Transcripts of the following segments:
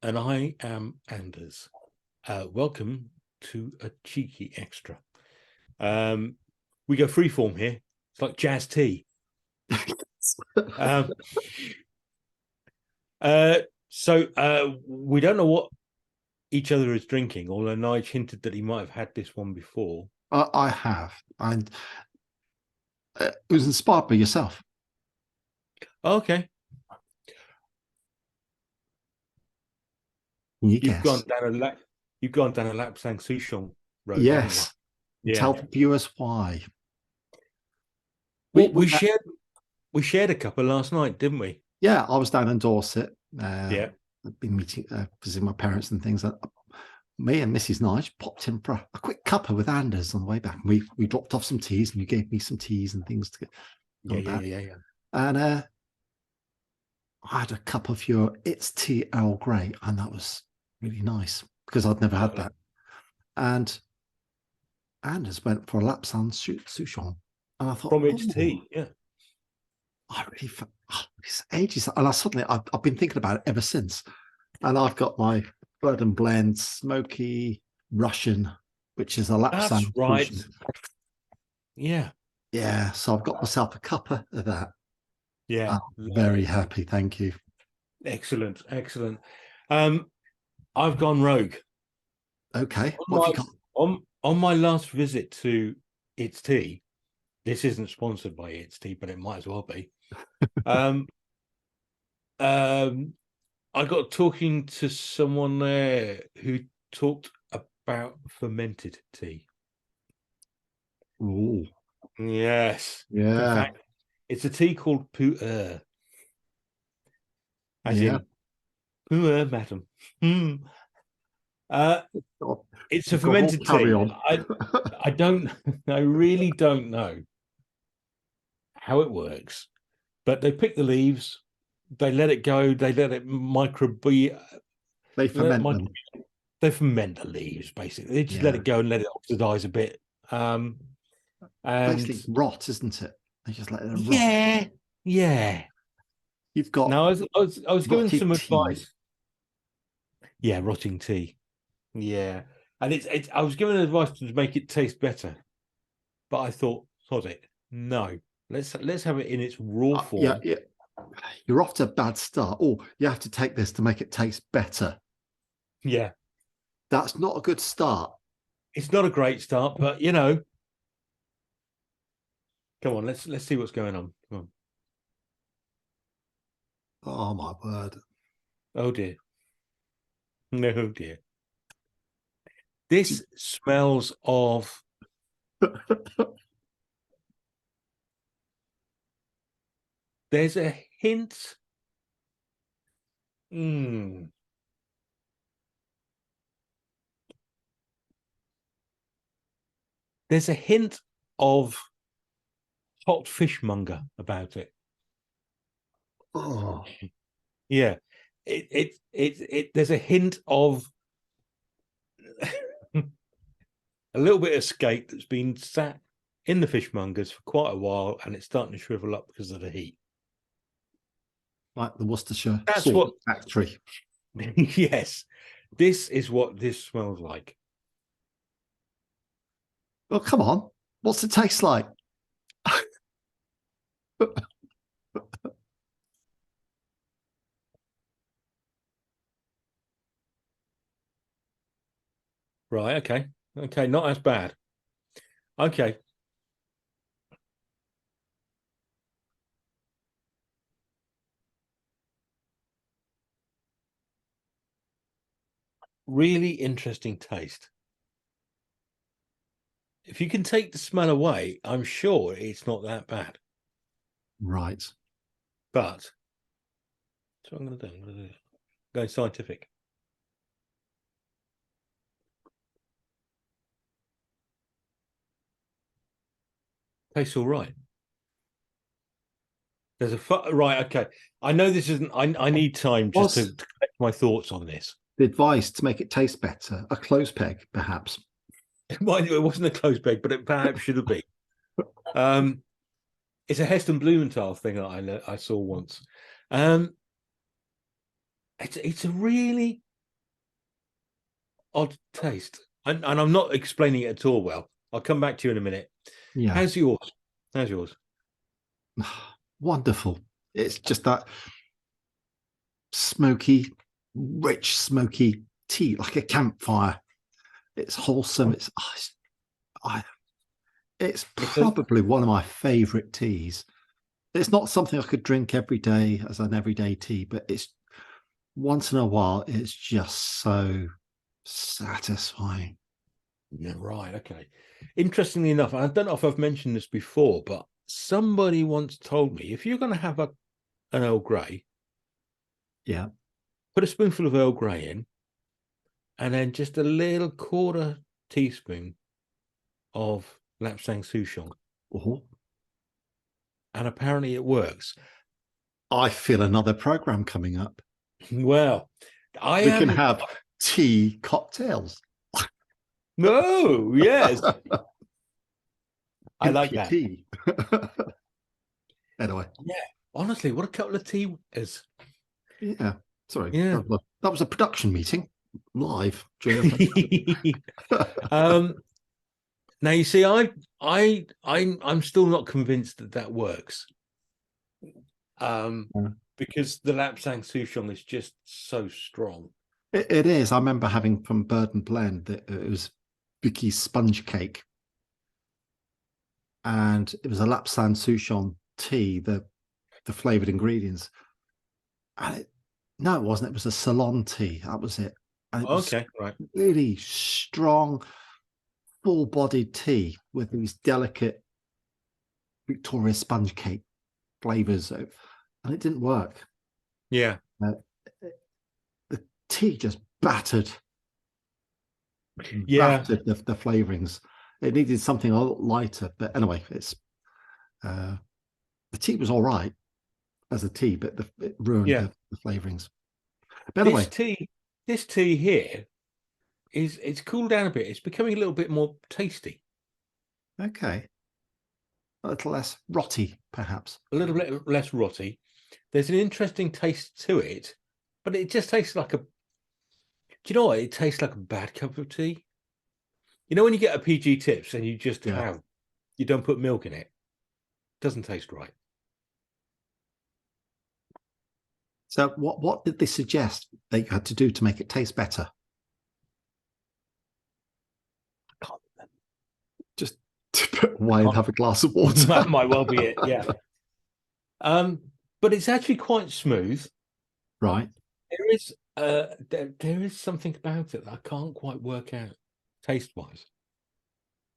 And I am Anders. Welcome to a cheeky extra. We go freeform here. It's like jazz tea. So we don't know what each other is drinking, although Nige hinted that he might have had this one before. I have. And it was inspired by yourself. Okay. You've gone down a Lapsang Souchong road. Yes. Yeah. Tell the viewers why. We shared a couple last night, didn't we? Yeah, I was down in Dorset. Yeah. I've been visiting my parents and things. Me and Mrs. Nige popped in for a quick cuppa with Anders on the way back. We dropped off some teas, and you gave me some teas and things to get. Yeah. And I had a cup of your It's Tea Earl Grey, and that was really nice because I'd never had that. And Anders went for a Lapsang Souchong, and I thought, from It's Tea, yeah. I really, it's ages, and I've been thinking about it ever since. And I've got my Bird and Blend Smokey Russian, which is a Lapsang. That's right. Yeah. So I've got myself a cuppa of that. Yeah. I'm very happy. Thank you. Excellent. I've gone rogue. Okay. What have you got? On my last visit to It's Tea, this isn't sponsored by It's Tea, but it might as well be. I got talking to someone there who talked about fermented tea. Ooh. Yes. Yeah. In fact, it's a tea called Pu Erh. As in Pu Erh, madam. It's a fermented tea. I really don't know how it works, but they pick the leaves, they let it go, they let it they ferment them. They ferment the leaves, basically. They just let it go and let it oxidize a bit. And basically rot, isn't it? They just let it rot. Yeah. You've got now I was given some advice. Yeah, rotting tea. Yeah. And I was given advice to make it taste better. But I thought, sod it. No. Let's have it in its raw form. Yeah. You're off to a bad start. Oh, you have to take this to make it taste better. Yeah. That's not a good start. It's not a great start, but you know. Come on, let's see what's going on. Come on. Oh my word. Oh dear. No dear. This smells of there's a hint. There's a hint of hot fishmonger about it. Oh. Yeah. There's a hint of a little bit of skate that's been sat in the fishmongers for quite a while, and it's starting to shrivel up because of the heat. Like the Worcestershire factory. Yes, this is what this smells like. Well, come on. What's it taste like? Right, okay, not as bad. Okay. Really interesting taste. If you can take the smell away, I'm sure it's not that bad. Right. But that's what I'm going to do. I'm going to go scientific. Tastes all right. There's right. Okay. I know this isn't. I need time just to collect my thoughts on this. The advice to make it taste better: a close peg, perhaps. It wasn't a close peg, but it perhaps should have been. It's a Heston Blumenthal thing that I saw once. It's a really odd taste, and I'm not explaining it at all well. I'll come back to you in a minute. Yeah. How's yours? How's yours? Wonderful. It's just that smoky, rich, smoky tea, like a campfire. It's wholesome. It's probably one of my favorite teas. It's not something I could drink every day as an everyday tea, but it's once in a while, it's just so satisfying. Yeah, right. Okay. Interestingly enough, I don't know if I've mentioned this before, but somebody once told me if you're going to have an Earl Grey, Yeah. put a spoonful of Earl Grey in, and then just a little quarter teaspoon of Lapsang Souchong. Oh, And apparently it works. I feel another program coming up. Well, We can have tea cocktails. No, yes. I like that. Tea. Anyway. Yeah. Honestly, what a couple of tea is. Yeah. Sorry. Yeah. That was a production meeting live during now you see, I'm still not convinced that works. Because the Lapsang Souchong is just so strong. It is. I remember having from Bird and Blend that it was Vicky's sponge cake. And it was a Lapsang Souchong tea, the flavored ingredients. And no, it wasn't. It was a Ceylon tea. That was it. And it was right. Really strong, full-bodied tea with these delicate Victoria sponge cake flavors. And it didn't work. Yeah. The tea just battered the flavorings. It needed something a lot lighter, but anyway, it's the tea was all right as a tea, but it ruined the flavorings. But anyway, this tea here it's cooled down a bit. It's becoming a little bit more tasty. Okay, a little less rotty, perhaps. A little bit less rotty. There's an interesting taste to it, but it just tastes like a. Do you know what? It tastes like a bad cup of tea. You know when you get a PG Tips and you just you don't put milk in it. Doesn't taste right. So what did they suggest that you had to do to make it taste better? I can't remember. Just to put away and have a glass of water. That might well be it, yeah. But it's actually quite smooth. Right. There is something about it that I can't quite work out taste-wise.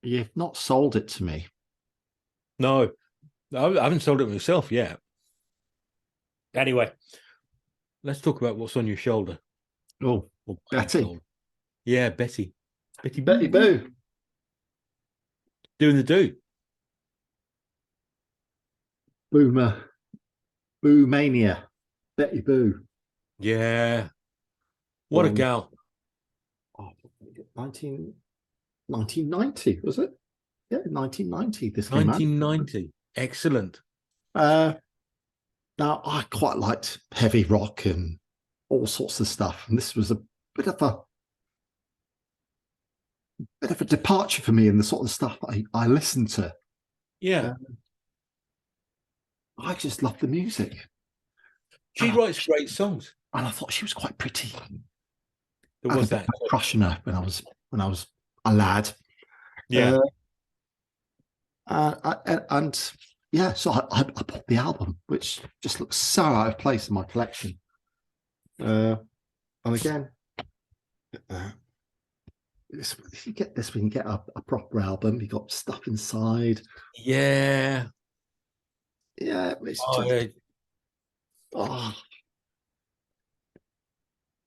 You've not sold it to me. No, I haven't sold it myself yet. Anyway, let's talk about what's on your shoulder. Oh, Betty. Yeah, Betty. Betty Boo. Doing the do. Boo Mania. Betty Boo. Yeah. What a gal. 1990, was it? Yeah, 1990. This came 1990. Excellent. Now, I quite liked heavy rock and all sorts of stuff. And this was a bit of a departure for me in the sort of stuff I listened to. Yeah. I just love the music. She writes great songs. And I thought she was quite pretty. There was that crush on her when I was a lad. Yeah. And yeah, so I bought the album, which just looks so out of place in my collection. And again, if you get this, we can get a proper album. You got stuff inside. Yeah. Yeah, it's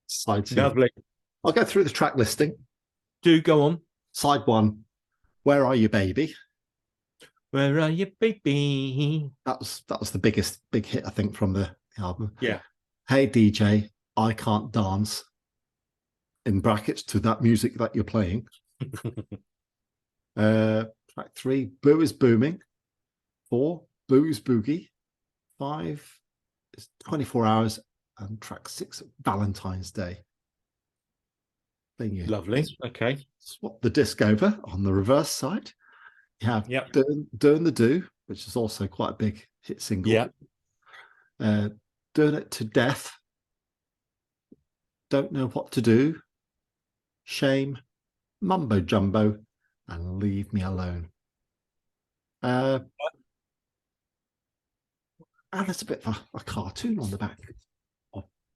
side two. Lovely. I'll go through the track listing. Do go on. Side one, Where Are You, Baby? Where are you, baby? That was the big hit, I think, from the album. Yeah. Hey DJ, I Can't Dance. In brackets to that music that you're playing. Track 3, Boo is Booming. 4, Boo's Boogie. 5 is 24 Hours. And track 6, Valentine's Day. Then you Lovely. Okay. swap the disc over on the reverse side. You have Yep. Doing the Do, which is also quite a big hit single. Yeah. Doing It to Death. Don't Know What to Do. Shame. Mumbo Jumbo. And Leave Me Alone. And there's a bit of a cartoon on the back.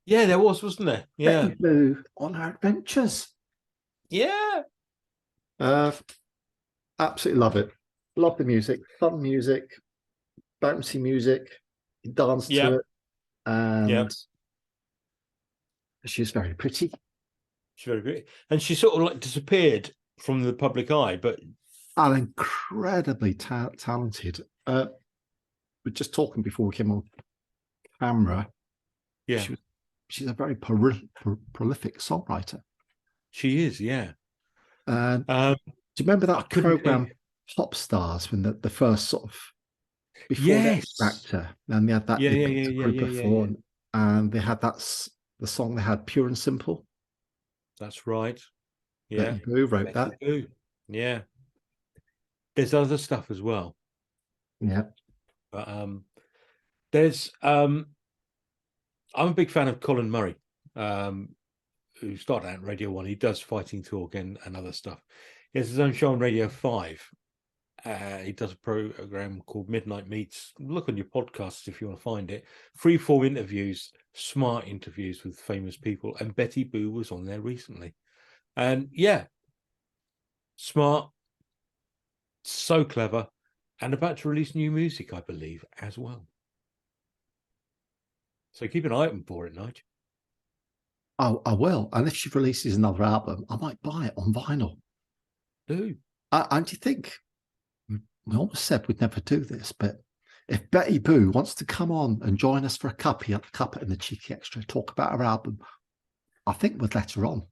Yeah, there was, wasn't there? Yeah. Betty Boo on her adventures. Yeah. Absolutely love it. Love the music. Fun music. Bouncy music. You dance to it. And she's very pretty. She's very pretty. And she sort of like disappeared from the public eye, but And incredibly talented. We're just talking before we came on camera. yeah, she's a very prolific songwriter. she is. Yeah. And do you remember that program, think. Pop Stars, when the first sort of before Yes. the Actor, and they had that group of four, and they had the song they had, Pure and Simple. That's right. Yeah. Betty Boo wrote that. Boo. Yeah. There's other stuff as well. Yeah. But there's I'm a big fan of Colin Murray, who started out in Radio 1. He does Fighting Talk and other stuff. He has his own show on Radio 5. He does a program called Midnight Meets. Look on your podcasts if you want to find it. Free-form interviews, smart interviews with famous people. And Betty Boo was on there recently. And yeah, smart, so clever, and about to release new music, I believe, as well. So keep an eye open for it, Nige. Oh, I will. And if she releases another album, I might buy it on vinyl. Do. And do you think, we always said we'd never do this, but if Betty Boo wants to come on and join us for a cuppa in the Cheeky Extra, talk about her album, I think we'd let her on.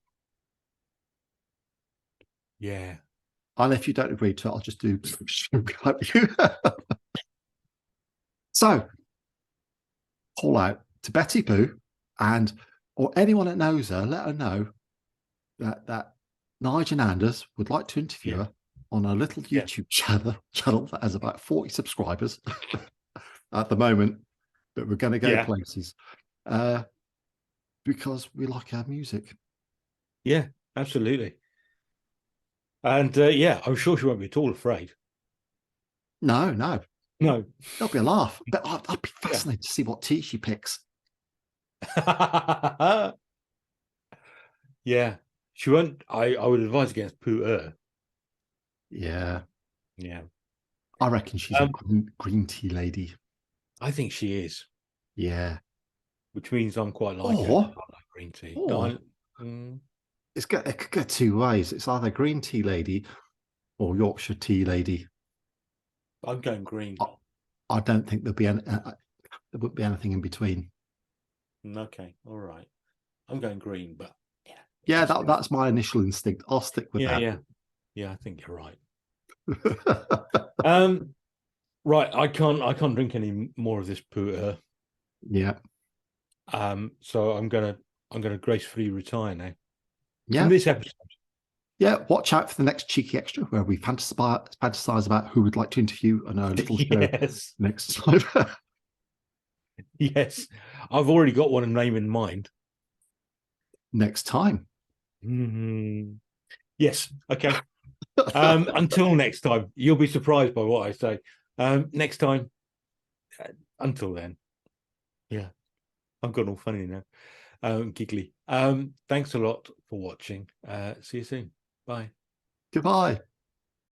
Yeah. And if you don't agree to it, I'll just do you. So, call out to Betty Boo or anyone that knows her, let her know that Nige and Anders would like to interview her on a little YouTube channel that has about 40 subscribers at the moment, but we're going to go places because we like her music. Yeah, absolutely. And I'm sure she won't be at all afraid. No. There'll be a laugh. But I'd be fascinated to see what tea she picks. Yeah. She won't. I would advise against Pu Erh. Yeah. Yeah. I reckon she's a green tea lady. I think she is. Yeah. Which means I'm quite like her. I like green tea. It could go two ways. It's either green tea lady or Yorkshire tea lady. I'm going green. I don't think there wouldn't be anything in between. Okay, all right. I'm going green, but yeah, that's my initial instinct. I'll stick with that. Yeah. I think you're right. Right. I can't drink any more of this Pu Erh. Yeah. So I'm gonna gracefully retire now. Yeah. From this episode. Yeah, watch out for the next Cheeky Extra where we fantasize about who we'd like to interview on our little show next time. Yes, I've already got one name in mind. Next time. Yes, okay. Until next time, you'll be surprised by what I say. Next time, until then. Yeah, I've gone all funny now. Giggly. Thanks a lot for watching. See you soon. Bye. Goodbye.